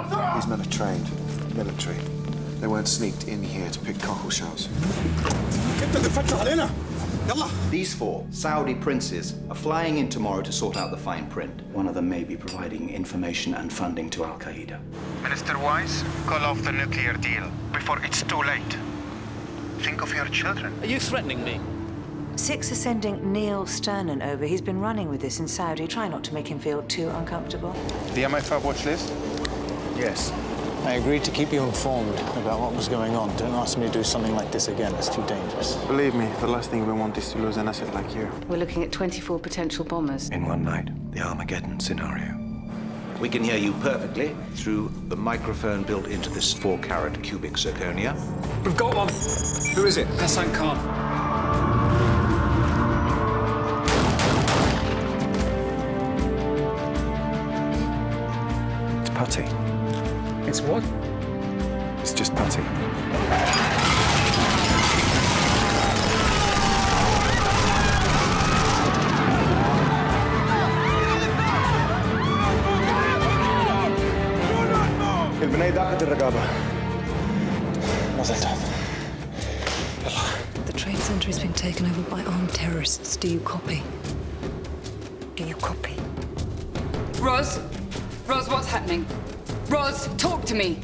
These men are trained, military. They weren't sneaked in here to pick cockle shells. These 4 Saudi princes are flying in tomorrow to sort out the fine print. One of them may be providing information and funding to Al-Qaeda. Minister Wise, call off the nuclear deal before it's too late. Think of your children. Are you threatening me? 6 are sending Neil Sternan over. He's been running with this in Saudi. Try not to make him feel too uncomfortable. The MI5 watch list? Yes. I agreed to keep you informed about what was going on. Don't ask me to do something like this again. It's too dangerous. Believe me, the last thing we want is to lose an asset like you. We're looking at 24 potential bombers. In one night, the Armageddon scenario. We can hear you perfectly through the microphone built into this 4-carat cubic zirconia. We've got one. Who is it? Hassan Khan. It's putty. It's what? It's just putty. البناية ضاقت الرقابة. The trade center has been taken over by armed terrorists. Do you copy? Do you copy? Roz? Roz, what's happening? Roz, talk to me.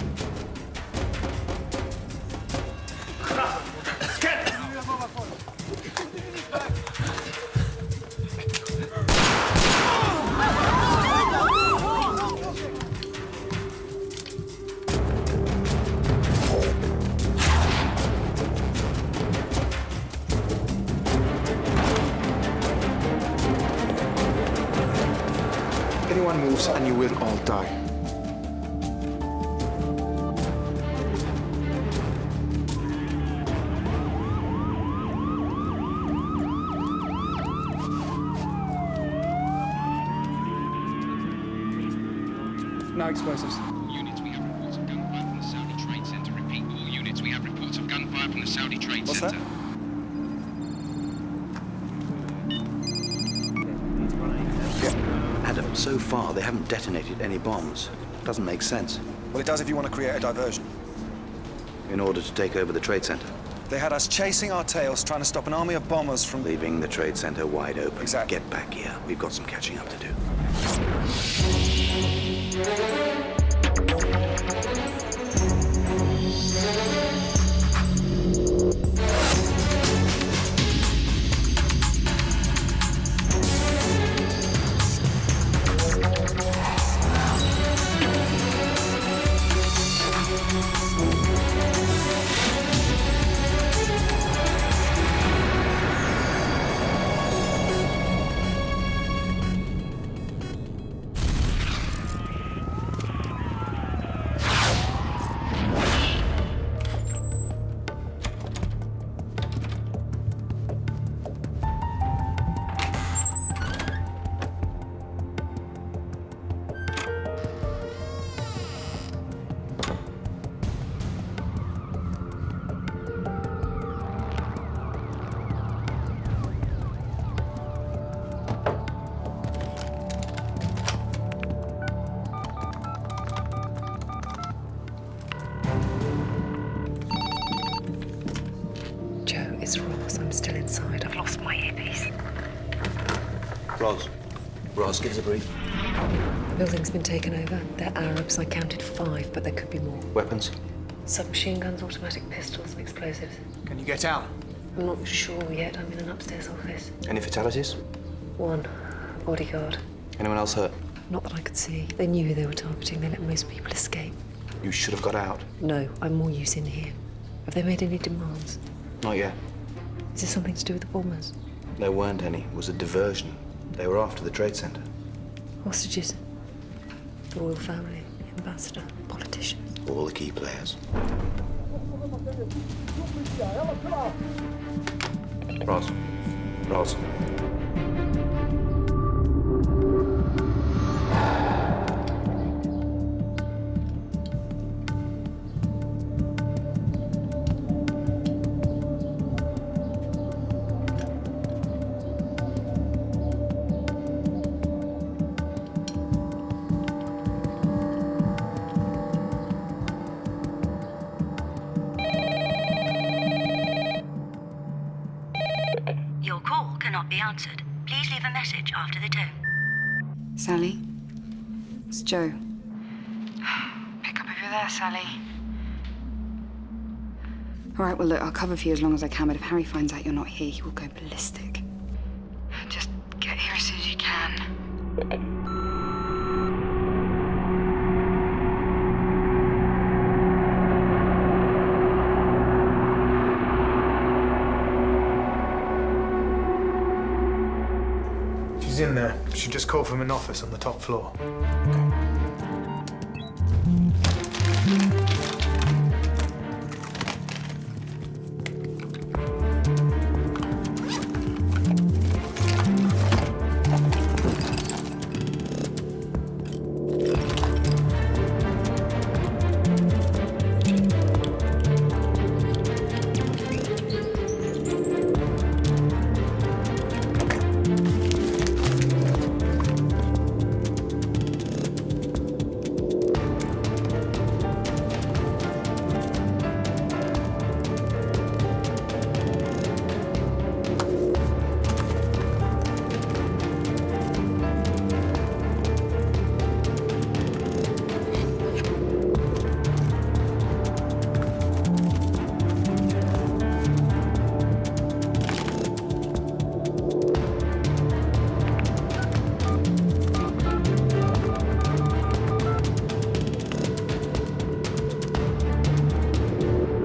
Anyone moves and you will all die. No explosives. Units, we have reports of gunfire from the Saudi Trade Center. Repeat, all units, we have reports of gunfire from the Saudi Trade What's Center. Adam, so far they haven't detonated any bombs. Doesn't make sense. Well, it does if you want to create a diversion. In order to take over the trade center, They had us chasing our tails, trying to stop an army of bombers from... leaving the trade center wide open. Exactly. Get back here. We've got some catching up to do. Joe, it's Ross. I'm still inside. I've lost my earpiece. Roz, give us a brief. The building's been taken over. They're Arabs. I counted 5, but there could be more. Weapons? Submachine guns, automatic pistols, and explosives. Can you get out? I'm not sure yet. I'm in an upstairs office. Any fatalities? 1, a bodyguard. Anyone else hurt? Not that I could see. They knew who they were targeting. They let most people escape. You should have got out. No, I'm more use in here. Have they made any demands? Not yet. Is this something to do with the bombers? There weren't any. It was a diversion. They were after the trade center. Hostages? The royal family, ambassador, politicians. All the key players. Roz. be answered. Please leave a message after the tone. Sally? It's Joe. Pick up if you're there, Sally. All right, well, look, I'll cover for you as long as I can, but if Harry finds out you're not here, he will go ballistic. Just get here as soon as you can. She's in there. She just called from an office on the top floor.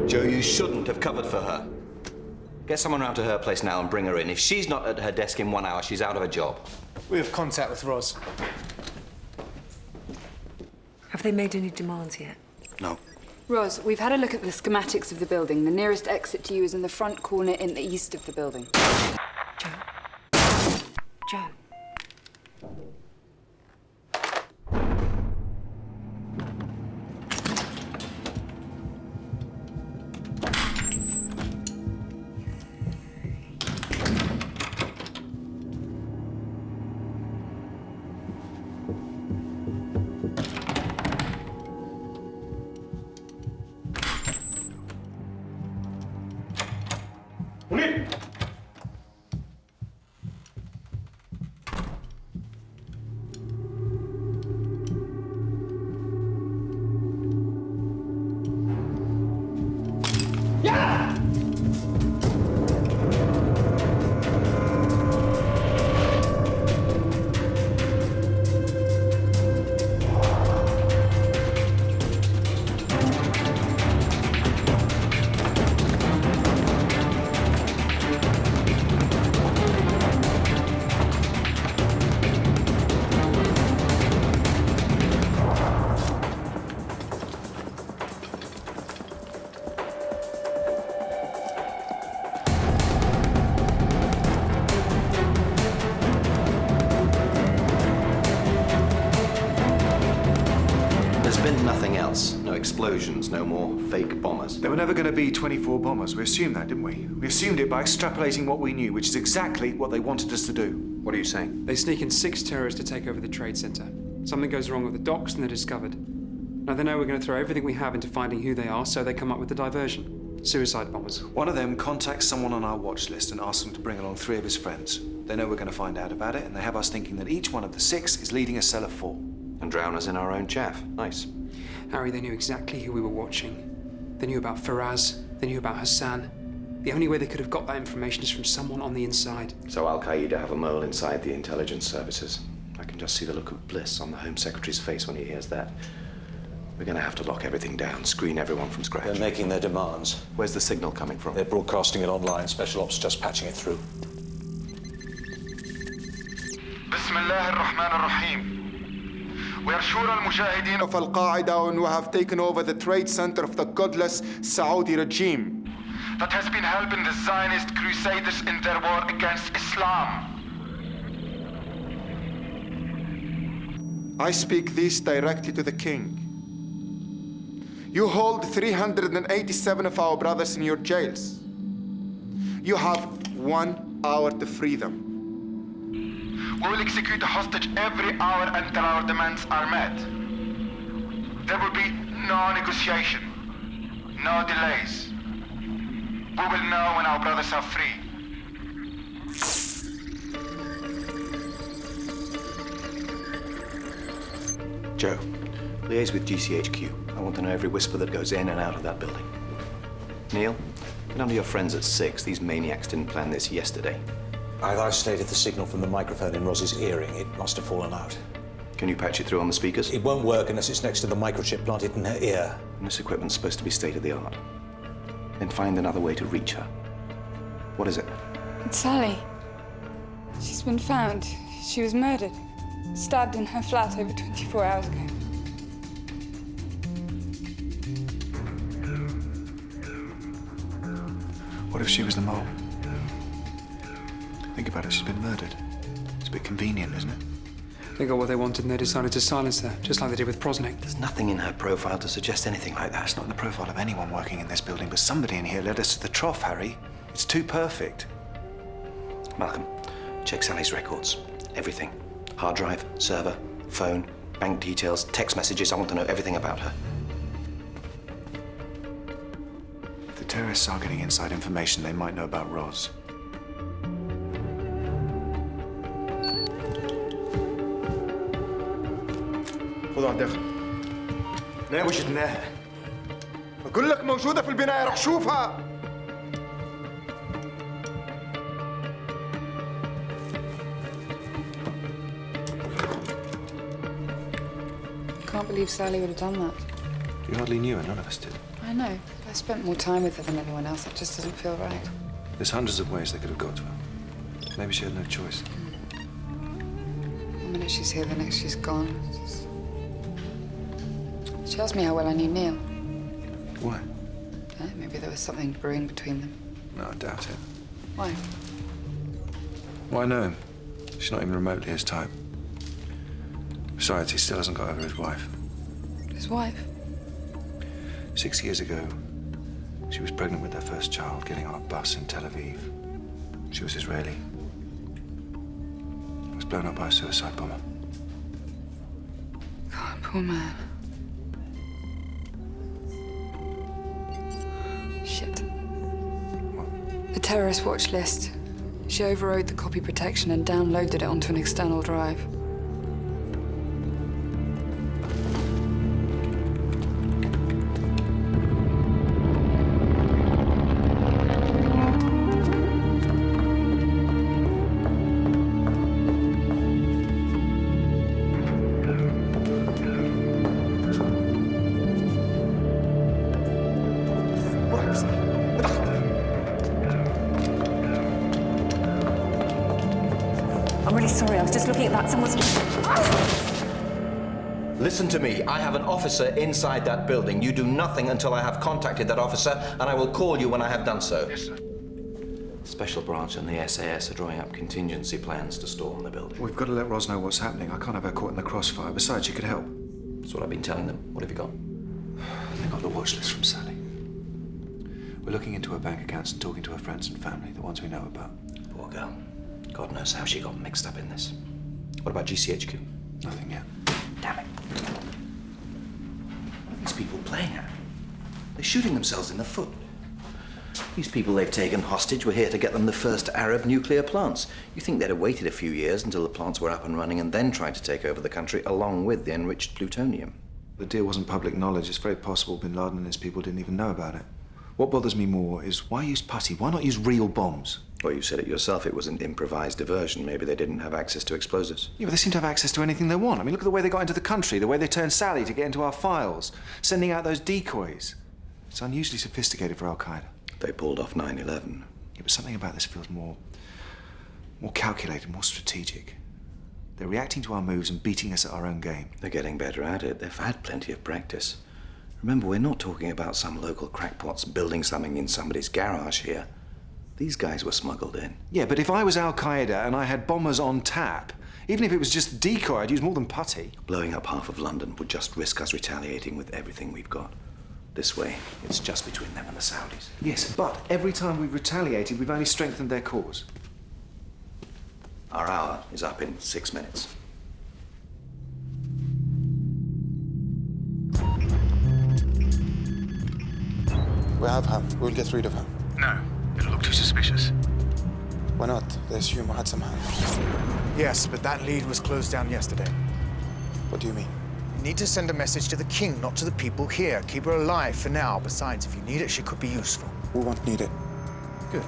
Joe, you shouldn't have covered for her. Get someone round to her place now and bring her in. If she's not at her desk in 1 hour, she's out of a job. We have contact with Roz. Have they made any demands yet? No. Roz, we've had a look at the schematics of the building. The nearest exit to you is in the front corner in the east of the building. Joe. Nothing else. No explosions, no more fake bombers. There were never going to be 24 bombers. We assumed that, didn't we? We assumed it by extrapolating what we knew, which is exactly what they wanted us to do. What are you saying? They sneak in 6 terrorists to take over the trade center. Something goes wrong with the docks and they're discovered. Now they know we're going to throw everything we have into finding who they are, so they come up with the diversion. Suicide bombers. One of them contacts someone on our watch list and asks them to bring along 3 of his friends. They know we're going to find out about it, and they have us thinking that each one of the 6 is leading a cell of 4. And drown us in our own chaff. Nice. Harry, they knew exactly who we were watching. They knew about Faraz. They knew about Hassan. The only way they could have got that information is from someone on the inside. So Al-Qaeda have a mole inside the intelligence services. I can just see the look of bliss on the Home Secretary's face when he hears that. We're going to have to lock everything down, screen everyone from scratch. They're making their demands. Where's the signal coming from? They're broadcasting it online. Special Ops just patching it through. Bismillah ar-Rahman ar-Rahim. We are sure al-Mujahideen of Al-Qaeda and who have taken over the trade center of the godless Saudi regime that has been helping the Zionist crusaders in their war against Islam. I speak this directly to the king. You hold 387 of our brothers in your jails. You have 1 hour to free them. We will execute a hostage every hour until our demands are met. There will be no negotiation, no delays. We will know when our brothers are free. Joe, liaise with GCHQ. I want to know every whisper that goes in and out of that building. Neil, get under your friends at 6. These maniacs didn't plan this yesterday. I've isolated the signal from the microphone in Rose's earring. It must have fallen out. Can you patch it through on the speakers? It won't work unless it's next to the microchip planted in her ear. And this equipment's supposed to be state-of-the-art. Then find another way to reach her. What is it? It's Sally. She's been found. She was murdered. Stabbed in her flat over 24 hours ago. What if she was the mole? Think about it, she's been murdered. It's a bit convenient, isn't it? They got what they wanted and they decided to silence her, just like they did with Prosnik. There's nothing in her profile to suggest anything like that. It's not in the profile of anyone working in this building, but somebody in here led us to the trough, Harry. It's too perfect. Malcolm, check Sally's records. Everything. Hard drive, server, phone, bank details, text messages. I want to know everything about her. If the terrorists are getting inside information, they might know about Roz. خذها داخل. لا وجدناها. بقول لك موجودة في البناية، روح شوفها. I can't believe Sally would have done that. You hardly knew her, none of us did. I know. I spent more time with her than anyone else. It just doesn't feel right. There's hundreds of ways they could have got to her. Maybe she had no choice. The minute she's here, the next she's gone. She asked me how well I knew Neil. Why? Maybe there was something brewing between them. No, I doubt it. Why? Why know him? She's not even remotely his type. Besides, he still hasn't got over his wife. His wife? 6 years ago, she was pregnant with their first child, getting on a bus in Tel Aviv. She was Israeli. Was blown up by a suicide bomber. God, poor man. Shit. What? The terrorist watch list. She overrode the copy protection and downloaded it onto an external drive. I'm really sorry, I was just looking at that. Someone's... Listen to me. I have an officer inside that building. You do nothing until I have contacted that officer, and I will call you when I have done so. Yes, sir. Special branch and the SAS are drawing up contingency plans to storm the building. We've got to let Roz know what's happening. I can't have her caught in the crossfire. Besides, she could help. That's what I've been telling them. What have you got? They got the watch list from Sally. We're looking into her bank accounts and talking to her friends and family, the ones we know about. Poor girl. God knows how she got mixed up in this. What about GCHQ? Nothing yet. Damn it. What are these people playing at? They're shooting themselves in the foot. These people they've taken hostage were here to get them the first Arab nuclear plants. You think they'd have waited a few years until the plants were up and running and then tried to take over the country along with the enriched plutonium? The deal wasn't public knowledge. It's very possible Bin Laden and his people didn't even know about it. What bothers me more is why use putty? Why not use real bombs? Well, you said it yourself. It was an improvised diversion. Maybe they didn't have access to explosives. Yeah, but they seem to have access to anything they want. I mean, look at the way they got into the country, the way they turned Sally to get into our files, sending out those decoys. It's unusually sophisticated for Al-Qaeda. They pulled off 9/11. Yeah, but something about this feels more calculated, more strategic. They're reacting to our moves and beating us at our own game. They're getting better at it. They've had plenty of practice. Remember, we're not talking about some local crackpots building something in somebody's garage here. These guys were smuggled in. Yeah, but if I was Al-Qaeda and I had bombers on tap, even if it was just decoy, I'd use more than putty. Blowing up half of London would just risk us retaliating with everything we've got. This way, it's just between them and the Saudis. Yes, but every time we've retaliated, we've only strengthened their cause. Our hour is up in 6 minutes. We have her. We'll get rid of her. No, it'll look too suspicious. Why not? They assume we had some hand. Yes, but that lead was closed down yesterday. What do you mean? You need to send a message to the king, not to the people here. Keep her alive for now. Besides, if you need it, she could be useful. We won't need it. Good.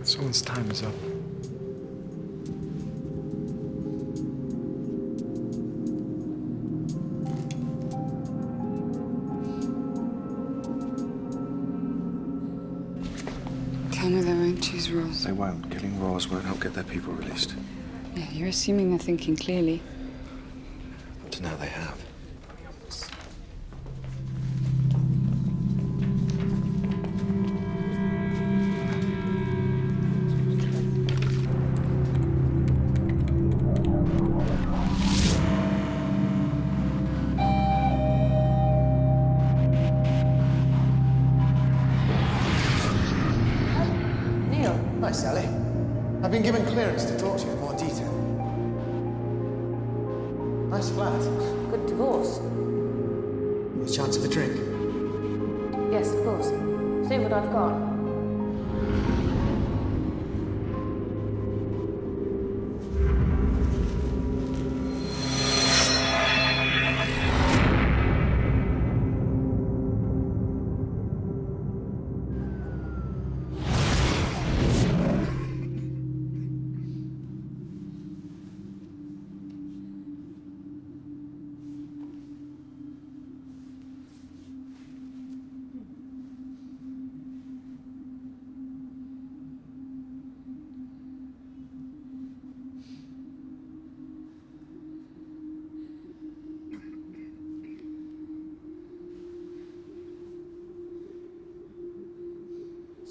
Someone's time is up. Tell me they won't choose Roz. They won't. Killing Roz won't help get their people released. Yeah, you're assuming they're thinking clearly. Up to now they have. Hi, Sally. I've been given clearance to talk to you in more detail. Nice flat. Good divorce. A chance of a drink? Yes, of course. See what I've got.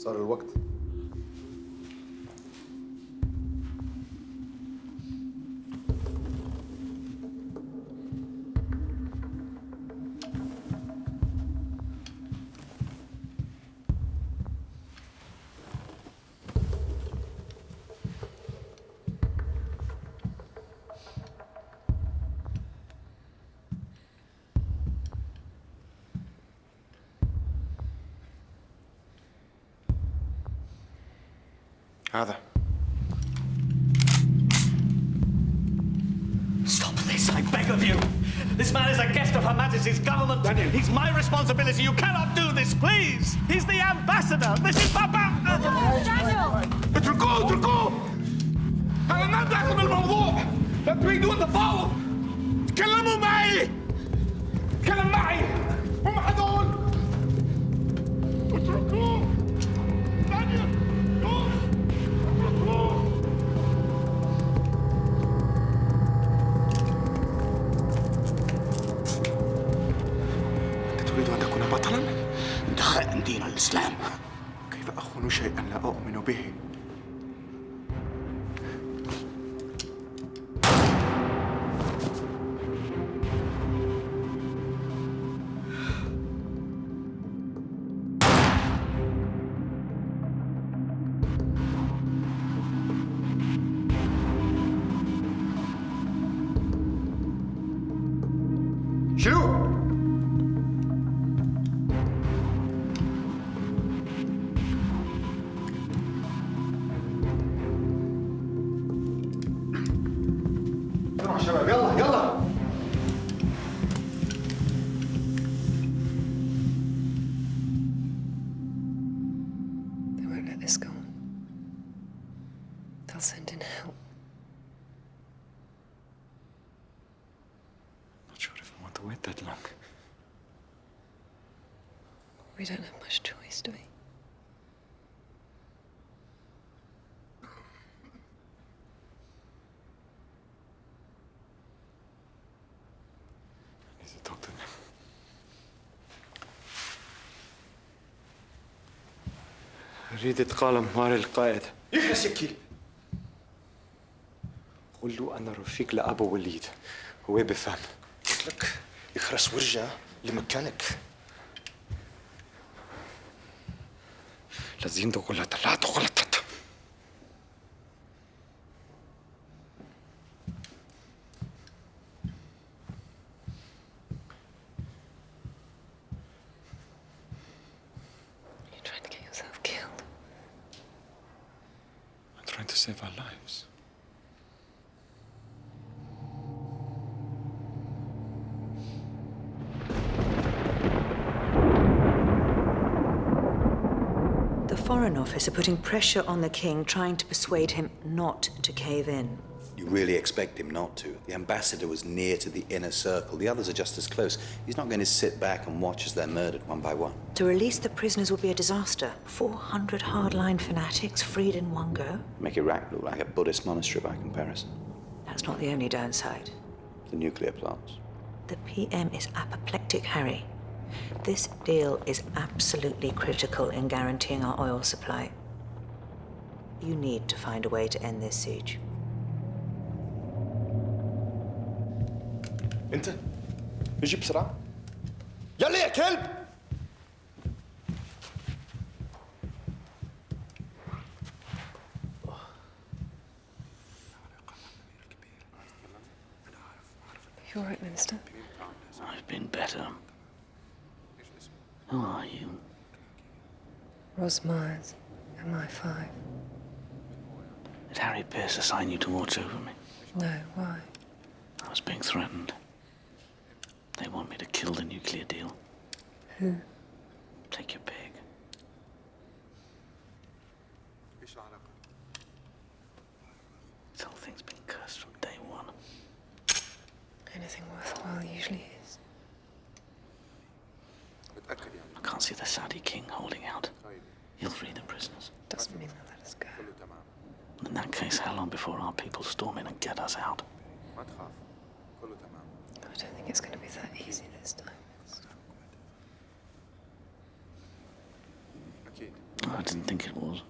صار الوقت. هذا. Stop this, I beg of you. This man is a guest of Her Majesty's government. Daniel. He's my responsibility. You cannot do this, please. He's the ambassador. This is Papa. Daniel! اتركوه اتركوه. أنا ما داخل بالموضوع. لا تريدون تفاوض. تكلموا معي. تكلم معي. هم هذول. اتركوه. دانيال. تريد أن تكون بطلاً؟ دخل دين الإسلام. كيف أخون شيئاً لا أؤمن به؟ شنو؟ شباب يلا يلا. They won't let this go on. They'll send in help. Not sure if I want to wait that long. We don't have much choice, do we? I need to talk to them. أريد إدخال مال القائد. يخرس يكيل. قل له أنا رفيق لأبو وليد. هو بفهم. قلت لك يخرس وارجع لمكانك. الذين غلط لا تغلطت. You're trying to get yourself killed. I'm trying to save our lives. The Foreign Office are putting pressure on the king, trying to persuade him not to cave in. You really expect him not to? The ambassador was near to the inner circle. The others are just as close. He's not going to sit back and watch as they're murdered one by one. To release the prisoners would be a disaster. 400 hardline fanatics freed in one go. Make Iraq look like a Buddhist monastery by comparison. That's not the only downside. The nuclear plants. The PM is apoplectic, Harry. This deal is absolutely critical in guaranteeing our oil supply. You need to find a way to end this siege. انت اجي بسرعه يلا يا كلب. You all right, Minister? I've been better. Who are you? Ros Myers, MI5. Did Harry Pierce assign you to watch over me? No, why? I was being threatened. They want me to kill the nuclear deal. Who? Take your pick. This whole thing's been cursed from day one. Anything worthwhile usually is. I can't see the Saudi king holding out. He'll free the prisoners. Doesn't mean they'll let us go. In that case, how long before our people storm in and get us out? I don't think it's going to be that easy this time. I didn't think it was.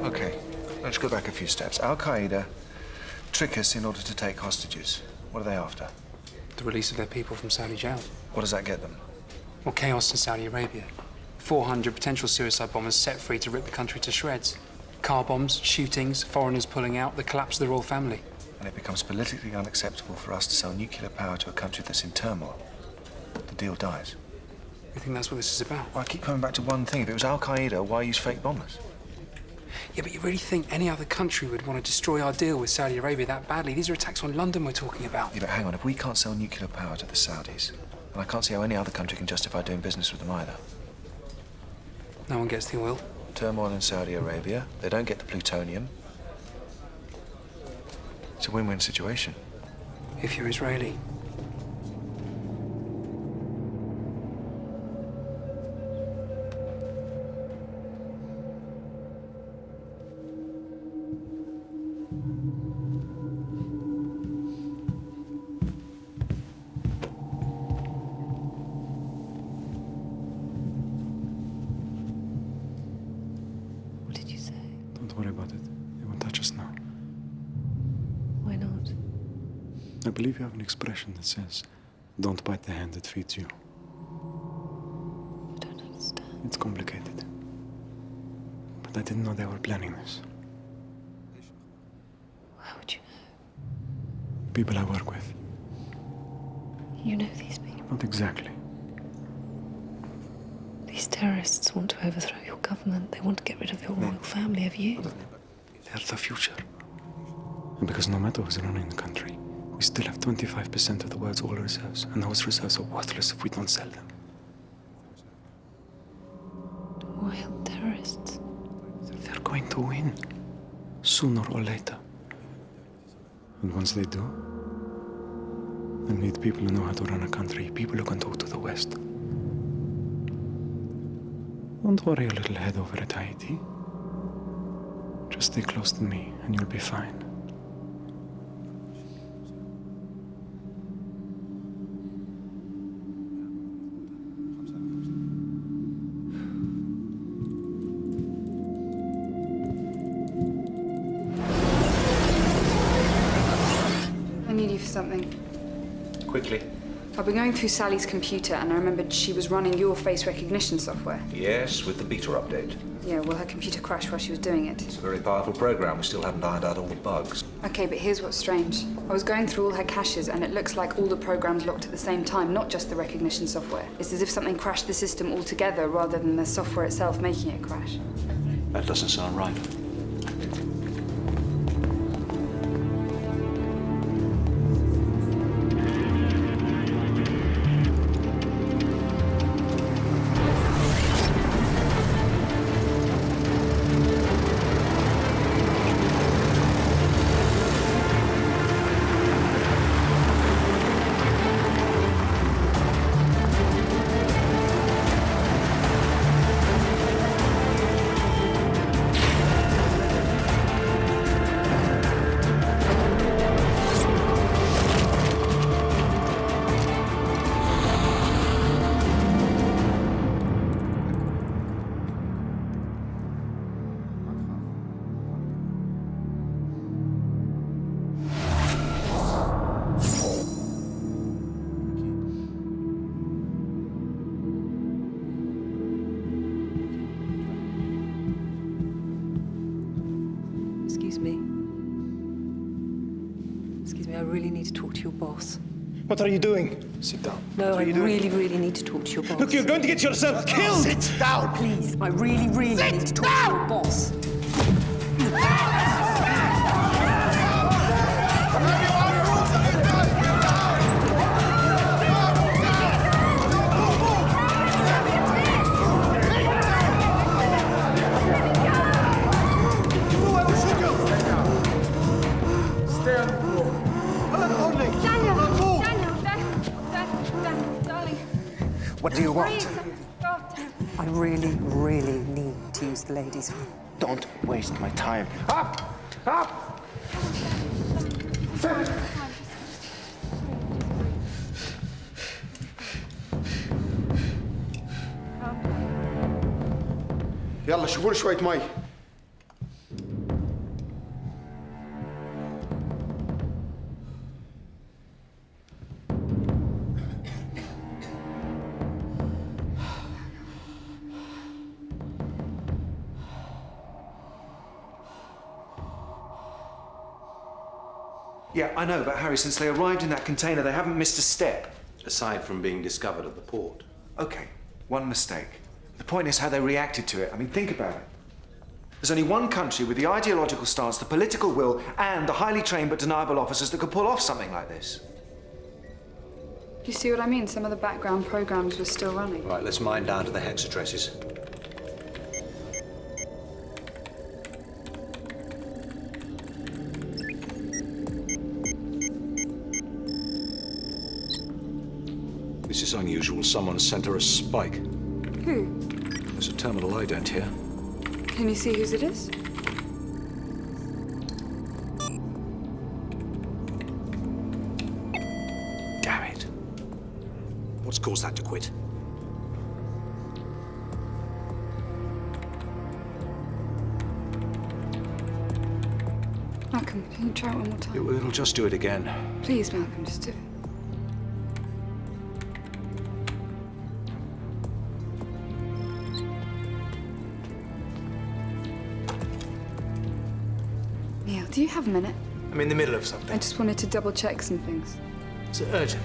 Okay, let's go back a few steps. Al-Qaeda trick us in order to take hostages. What are they after? The release of their people from Saudi jail. What does that get them? Well, chaos in Saudi Arabia. 400 potential suicide bombers set free to rip the country to shreds. Car bombs, shootings, foreigners pulling out, the collapse of the royal family. And it becomes politically unacceptable for us to sell nuclear power to a country that's in turmoil. The deal dies. You think that's what this is about? Well, I keep coming back to one thing. If it was Al-Qaeda, why use fake bombers? Yeah, but you really think any other country would want to destroy our deal with Saudi Arabia that badly? These are attacks on London we're talking about. Yeah, but hang on. If we can't sell nuclear power to the Saudis, then I can't see how any other country can justify doing business with them either. No one gets the oil. Turmoil in Saudi Arabia. They don't get the plutonium. It's a win-win situation. If you're Israeli. What did you say? Don't worry about it. It won't touch us now. Why not? I believe you have an expression that says, "Don't bite the hand that feeds you." I don't understand. It's complicated. But I didn't know they were planning this. How would you know? People I work with. You know these people. Not exactly. These terrorists want to overthrow your government. They want to get rid of your royal family. Have you? They're the future. And because no matter who's running the country, we still have 25% of the world's oil reserves. And those reserves are worthless if we don't sell them. Royal terrorists. They're going to win. Sooner or later. And once they do, they need people who know how to run a country. People who can talk to the West. Don't worry your little head over at Haiti. Just stay close to me and you'll be fine. I need you for something. Quickly. I've been going through Sally's computer and I remembered she was running your face recognition software. Yes, with the beta update. Yeah, well, her computer crashed while she was doing it. It's a very powerful program. We still haven't ironed out all the bugs. Okay, but here's what's strange. I was going through all her caches and it looks like all the programs locked at the same time, not just the recognition software. It's as if something crashed the system altogether rather than the software itself making it crash. That doesn't sound right. Excuse me, I really need to talk to your boss. What are you doing? Sit down. No, I really, really need to talk to your boss. Look, you're going to get yourself killed! Sit down! Please, I really, really need to talk to your boss. What do you want? I really, really need to use the ladies' room. Don't waste my time. Up! Up! يلا شوفوا لي شوية مي. Yeah, I know, but Harry, since they arrived in that container, they haven't missed a step. Aside from being discovered at the port. Okay, one mistake. The point is how they reacted to it. I mean, think about it. There's only one country with the ideological stance, the political will, and the highly trained but deniable officers that could pull off something like this. You see what I mean? Some of the background programs were still running. Right, let's mine down to the hex addresses. This is unusual. Someone sent her a spike. Who? There's a terminal ident here. Can you see whose it is? Damn it. What's caused that to quit? Malcolm, can you try it one more time? It'll just do it again. Please, Malcolm, just do it. Neil, do you have a minute? I'm in the middle of something. I just wanted to double check some things. It's urgent.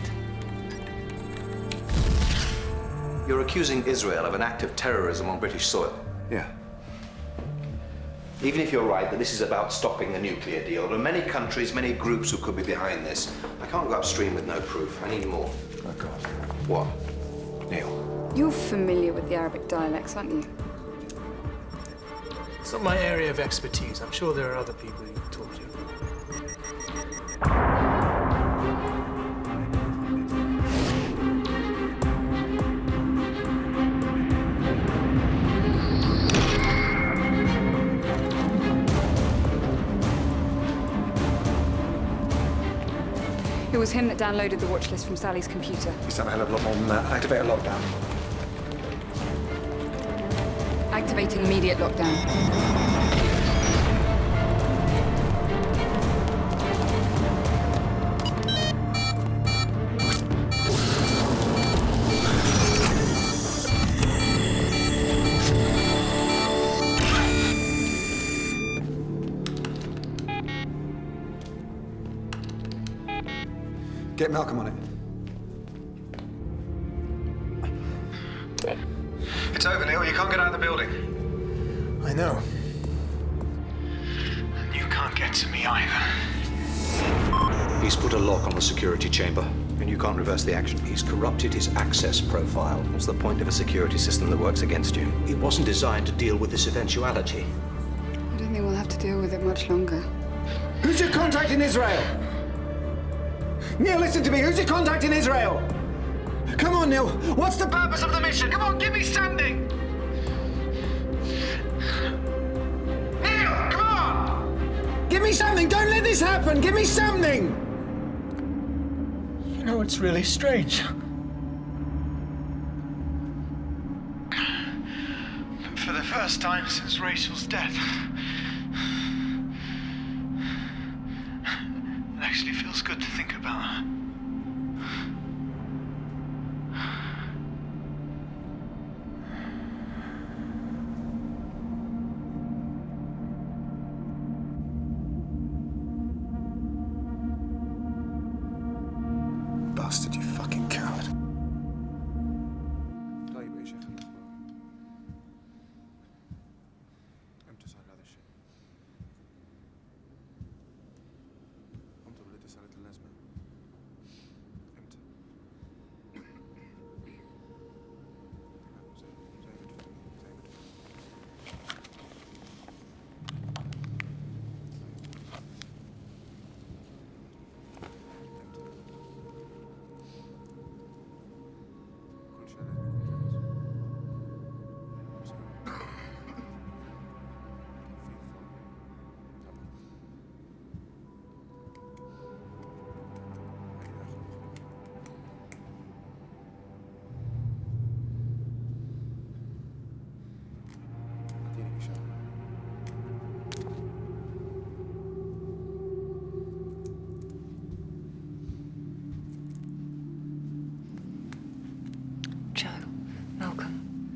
You're accusing Israel of an act of terrorism on British soil. Yeah. Even if you're right that this is about stopping the nuclear deal, there are many countries, many groups who could be behind this. I can't go upstream with no proof. I need more. Oh, God. What? Neil. You're familiar with the Arabic dialects, aren't you? It's not my area of expertise. I'm sure there are other people you can talk to. It was him that downloaded the watch list from Sally's computer. He's done a hell of a lot more than that. Activate a lockdown. Activating immediate lockdown. Get Malcolm on it. It's over, Neil. You can't get out of the building. I know. And you can't get to me either. He's put a lock on the security chamber. And you can't reverse the action. He's corrupted his access profile. What's the point of a security system that works against you? It wasn't designed to deal with this eventuality. I don't think we'll have to deal with it much longer. Who's your contact in Israel? Neil, listen to me. Who's your contact in Israel? Come on, Neil. What's the purpose of the mission? Come on, give me something. Neil, come on. Give me something. Don't let this happen. Give me something. You know, it's really strange. For the first time since Rachel's death, it actually feels good to think about her. Bastard, you fucking coward. طيب يا شيخ. امتى صار هذا الشيء؟ انظر التي صارت الأزمة. امتى؟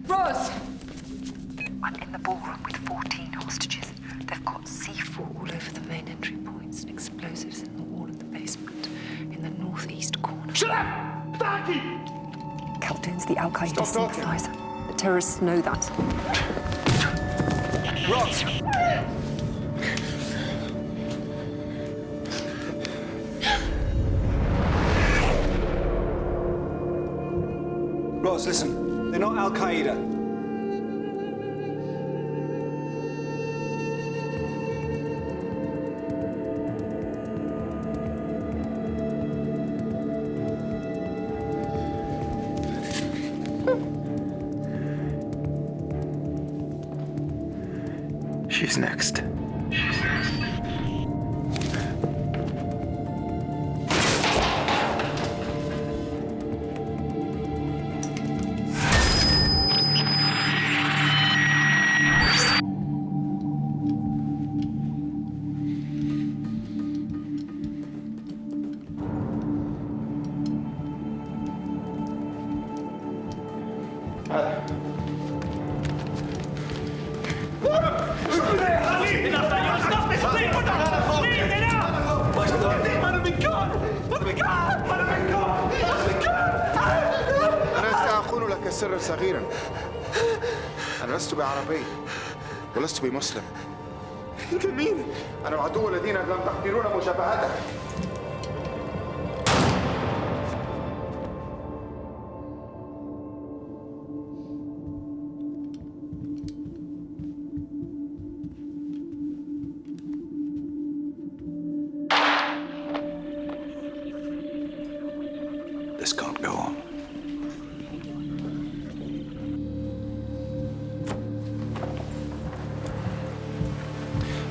Roz! I'm in the ballroom with 14 hostages. They've got C4 all over the main entry points and explosives in the wall in the basement, in the northeast corner. Shut up! Taki! Khaldun's the Al-Qaeda Stop talking. sympathizer. The terrorists know that. Ross! Roz, listen. They're not Al-Qaeda. She's next. سرا صغيرا. أنا لست بعربي ولست بمسلم. أنت مين؟ أنا العدو الذين لم تقدرون مشابهته. This can't go on.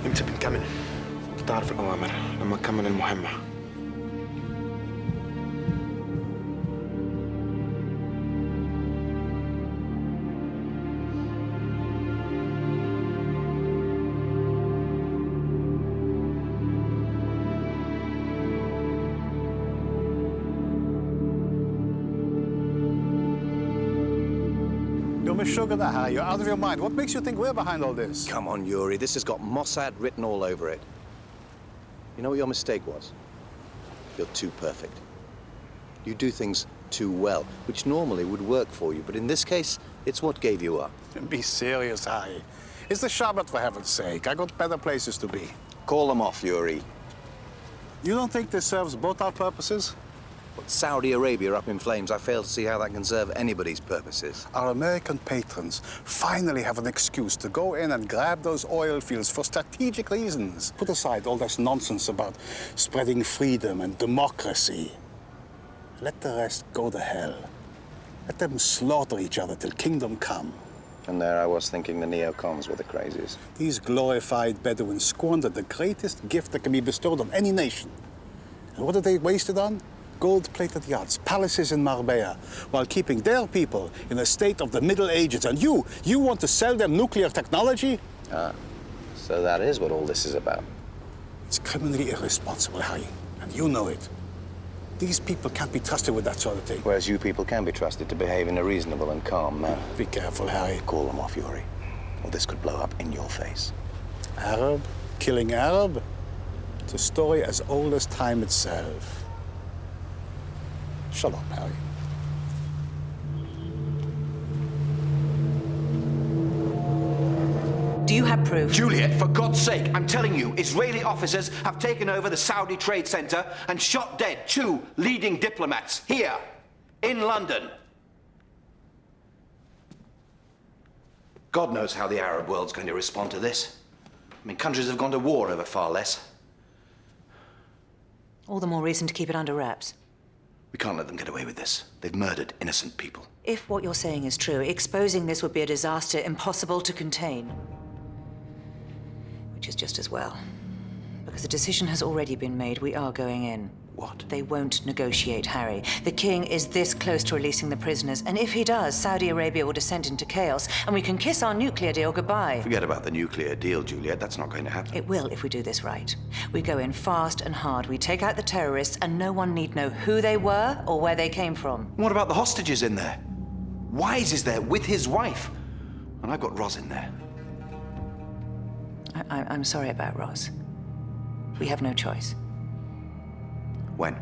امتى بنكمل؟ تعرف الأوامر لما نكمل المهمة. You're Meshuggah the High. You're out of your mind. What makes you think we're behind all this? Come on, Yuri. This has got Mossad written all over it. You know what your mistake was? You're too perfect. You do things too well, which normally would work for you, but in this case, it's what gave you up. Be serious, Harry. It's the Shabbat, for heaven's sake. I got better places to be. Call them off, Yuri. You don't think this serves both our purposes? With Saudi Arabia up in flames, I fail to see how that can serve anybody's purposes. Our American patrons finally have an excuse to go in and grab those oil fields for strategic reasons. Put aside all this nonsense about spreading freedom and democracy. Let the rest go to hell. Let them slaughter each other till kingdom come. And there I was thinking the neocons were the crazies. These glorified Bedouins squandered the greatest gift that can be bestowed on any nation. And what did they waste it on? Gold-plated yachts, palaces in Marbella, while keeping their people in a state of the Middle Ages. And you want to sell them nuclear technology? Ah, so that is what all this is about. It's criminally irresponsible, Harry, and you know it. These people can't be trusted with that sort of thing. Whereas you people can be trusted to behave in a reasonable and calm manner. Be careful, Harry. Call them off, Yuri, or this could blow up in your face. Arab killing Arab? It's a story as old as time itself. Shut up, Harry. Do you have proof? Juliet, for God's sake, I'm telling you, Israeli officers have taken over the Saudi Trade Center and shot dead 2 leading diplomats here in London. God knows how the Arab world's going to respond to this. I mean, countries have gone to war over far less. All the more reason to keep it under wraps. We can't let them get away with this. They've murdered innocent people. If what you're saying is true, exposing this would be a disaster impossible to contain. Which is just as well. Because a decision has already been made. We are going in. What? They won't negotiate, Harry. The king is this close to releasing the prisoners, and if he does, Saudi Arabia will descend into chaos, and we can kiss our nuclear deal goodbye. Forget about the nuclear deal, Juliet. That's not going to happen. It will if we do this right. We go in fast and hard. We take out the terrorists, and no one need know who they were or where they came from. What about the hostages in there? Wise is there with his wife. And I've got Roz in there. I'm sorry about Roz. We have no choice. When?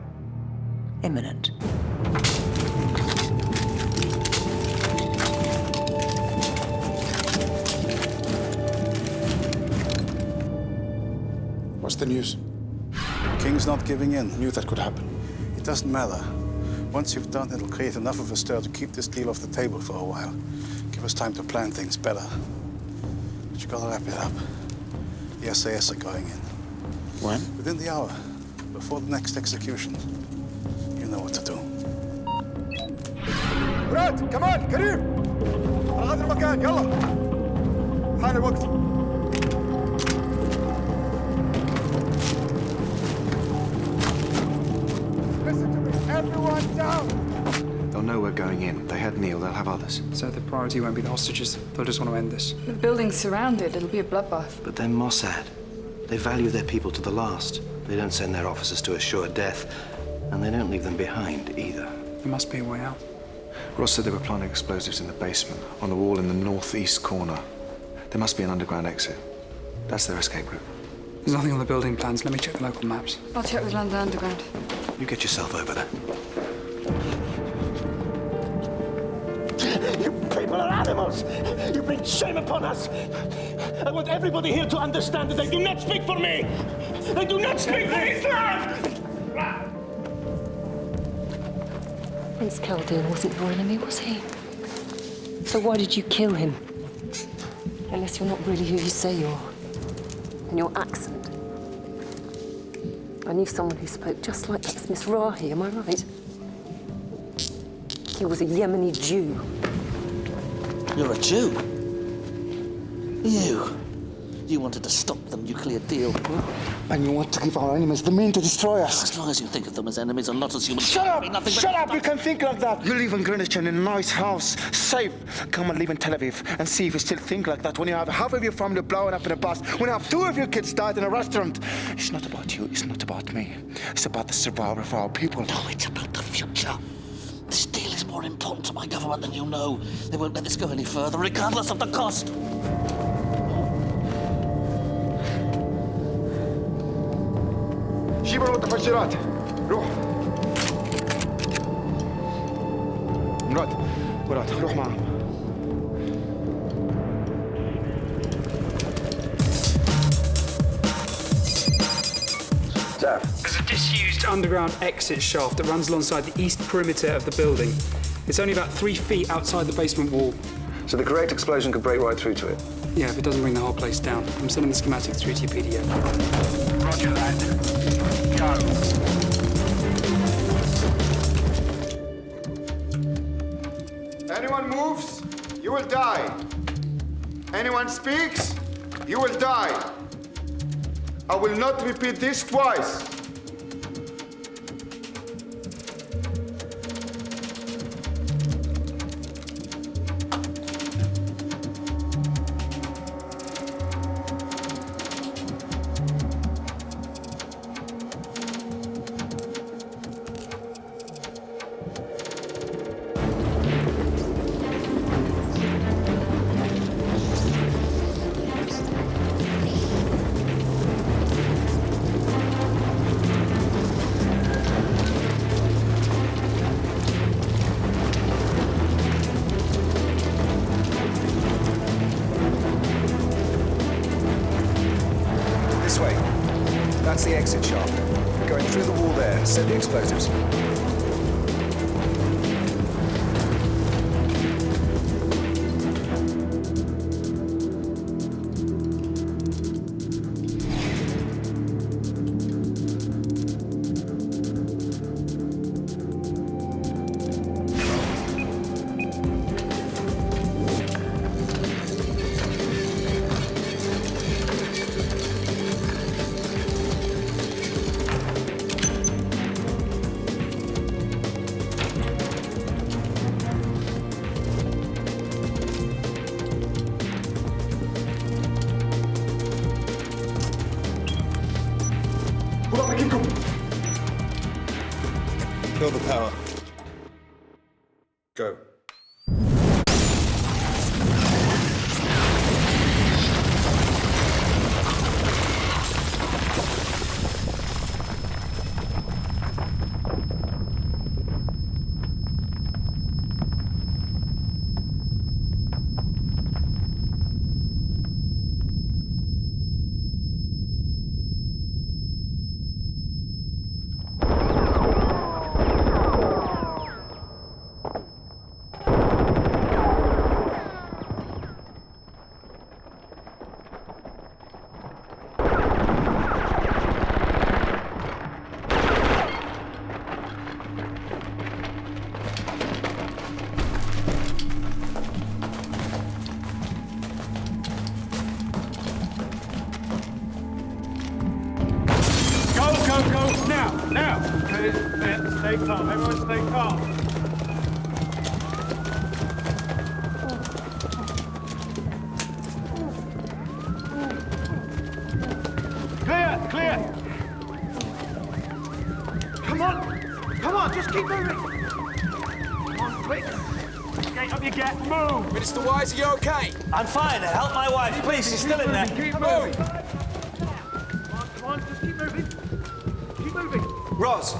Imminent. What's the news? King's not giving in. Knew that could happen. It doesn't matter. Once you've done, it'll create enough of a stir to keep this deal off the table for a while. Give us time to plan things better. But you gotta wrap it up. The SAS are going in. When? Within the hour. Before the next execution. You know what to do. مراد كمان كريم على قدر المكان يلا حان الوقت. Listen to me, everyone down. They'll know we're going in. They had Neil, they'll have others. So the priority won't be the hostages. They'll just want to end this. The building's surrounded. It'll be a bloodbath. But they're Mossad. They value their people to the last. They don't send their officers to a sure death, and they don't leave them behind either. There must be a way out. Ross said they were planting explosives in the basement, on the wall in the northeast corner. There must be an underground exit. That's their escape route. There's nothing on the building plans. Let me check the local maps. I'll check with London Underground. You get yourself over there. You people are animals! You bring shame upon us! I want everybody here to understand that they do not speak for me! They do not speak for Islam! Prince Chaldean wasn't your enemy, was he? So why did you kill him? Unless you're not really who you say you are. And your accent. I knew someone who spoke just like that. It's Miss Rahi, am I right? He was a Yemeni Jew. You're a Jew? You wanted to stop the nuclear deal. And you want to give our enemies the means to destroy us. As long as you think of them as enemies and not as human. Shut up! Nothing Shut up! You can think like that. You live in Greenwich in a nice house, safe. Come and live in Tel Aviv and see if you still think like that when you have half of your family blowing up in a bus, when you have 2 of your kids died in a restaurant. It's not about you. It's not about me. It's about the survival of our people. No, it's about the future. This deal is more important to my government than you know. They won't let this go any further, regardless of the cost. جيبوا المتفجرات روح مراد روح معهم. There's a disused underground exit shaft that runs alongside the east perimeter of the building. It's only about 3 feet outside the basement wall. So the correct explosion could break right through to it? Yeah, if it doesn't bring the whole place down. I'm sending the schematics through to your PDF. Roger that. Go. Anyone moves, you will die. Anyone speaks, you will die. I will not repeat this twice. This way. That's the exit shaft. Going through the wall there. Set the explosives. Kill the power. Go. Go, now! Stay calm, everyone stay calm. Clear! Come on, just keep moving. Come on, quick. Get up you get, move. Minister Wise, are you okay? I'm fine, help my wife, please, she's still in there. Keep moving. Come on, just keep moving. Keep moving. Roz!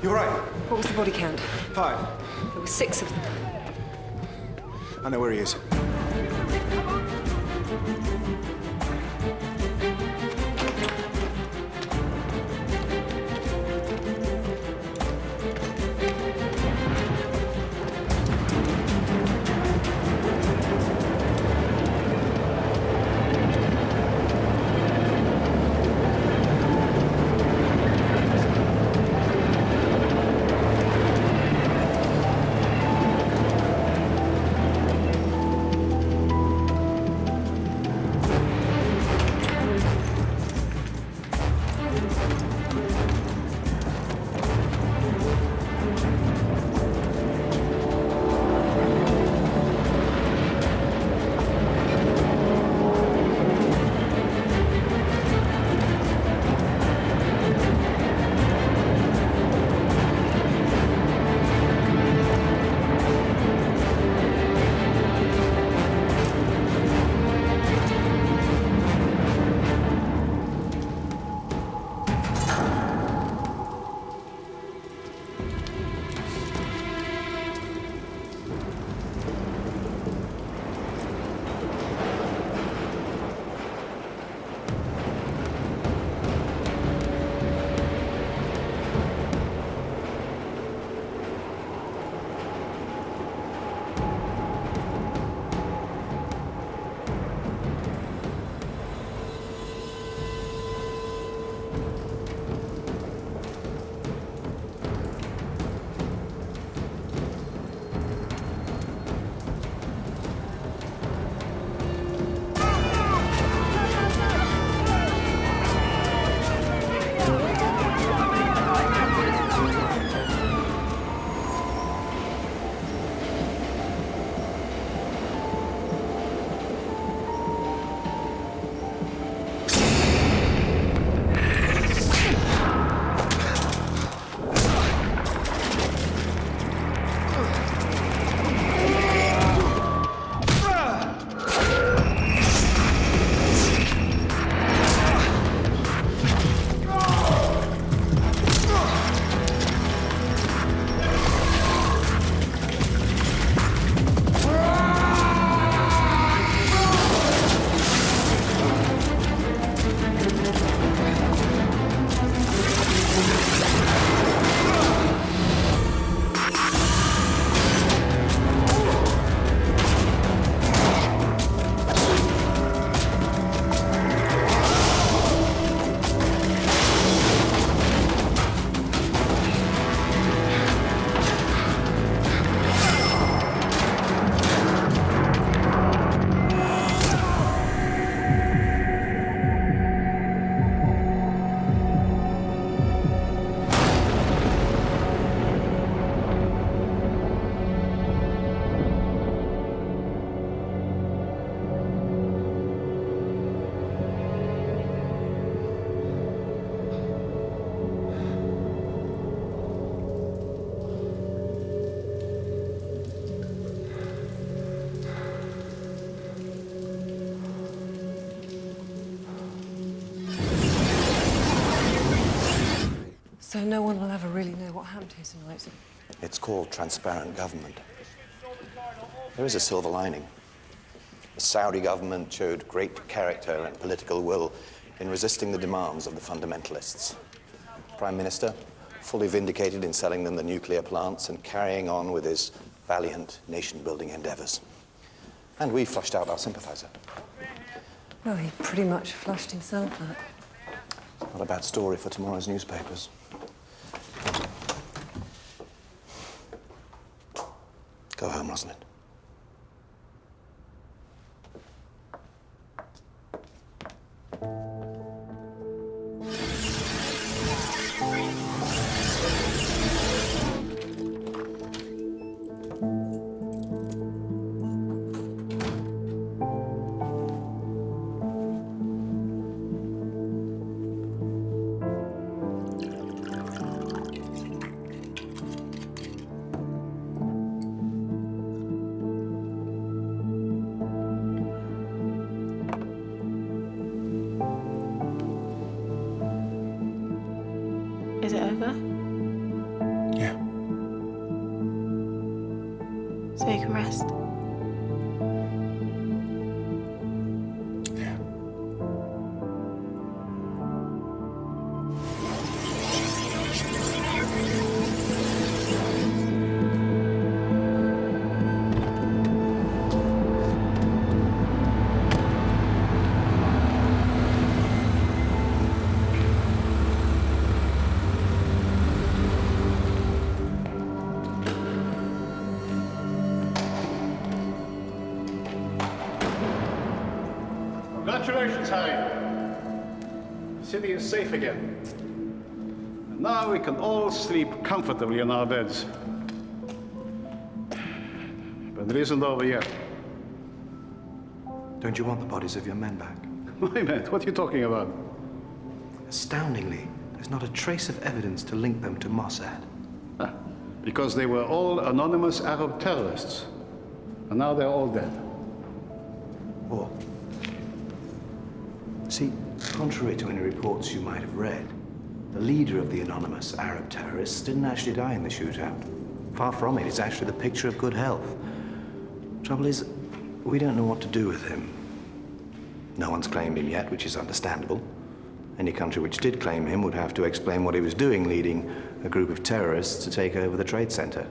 You're right. What was the body count? 5. There were 6 of them. I know where he is. So no one will ever really know what happened here tonight. It's called transparent government. There is a silver lining. The Saudi government showed great character and political will in resisting the demands of the fundamentalists. Prime Minister, fully vindicated in selling them the nuclear plants and carrying on with his valiant nation-building endeavors. And we flushed out our sympathizer. Well, he pretty much flushed himself out. Not a bad story for tomorrow's newspapers. Go home, Rosalind. Is it over? Yeah. So you can rest? Congratulations, Harry. The city is safe again. And now we can all sleep comfortably in our beds. But it isn't over yet. Don't you want the bodies of your men back? My men? What are you talking about? Astoundingly, there's not a trace of evidence to link them to Mossad. Because they were all anonymous Arab terrorists. And now they're all dead. Or, see, contrary to any reports you might have read, the leader of the anonymous Arab terrorists didn't actually die in the shootout. Far from it, he's actually the picture of good health. Trouble is, we don't know what to do with him. No one's claimed him yet, which is understandable. Any country which did claim him would have to explain what he was doing, leading a group of terrorists to take over the trade center.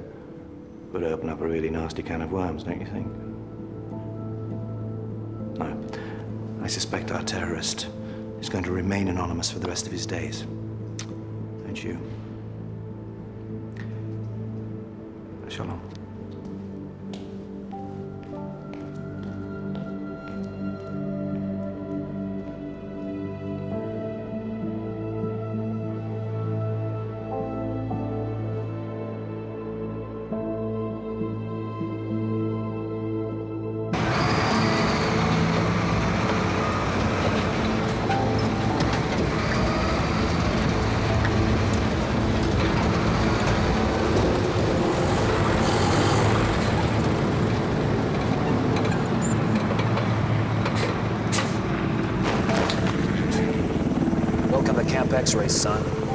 Would open up a really nasty can of worms, don't you think? No. I suspect our terrorist is going to remain anonymous for the rest of his days. Don't you? Shalom. Welcome to Camp X-Ray, son.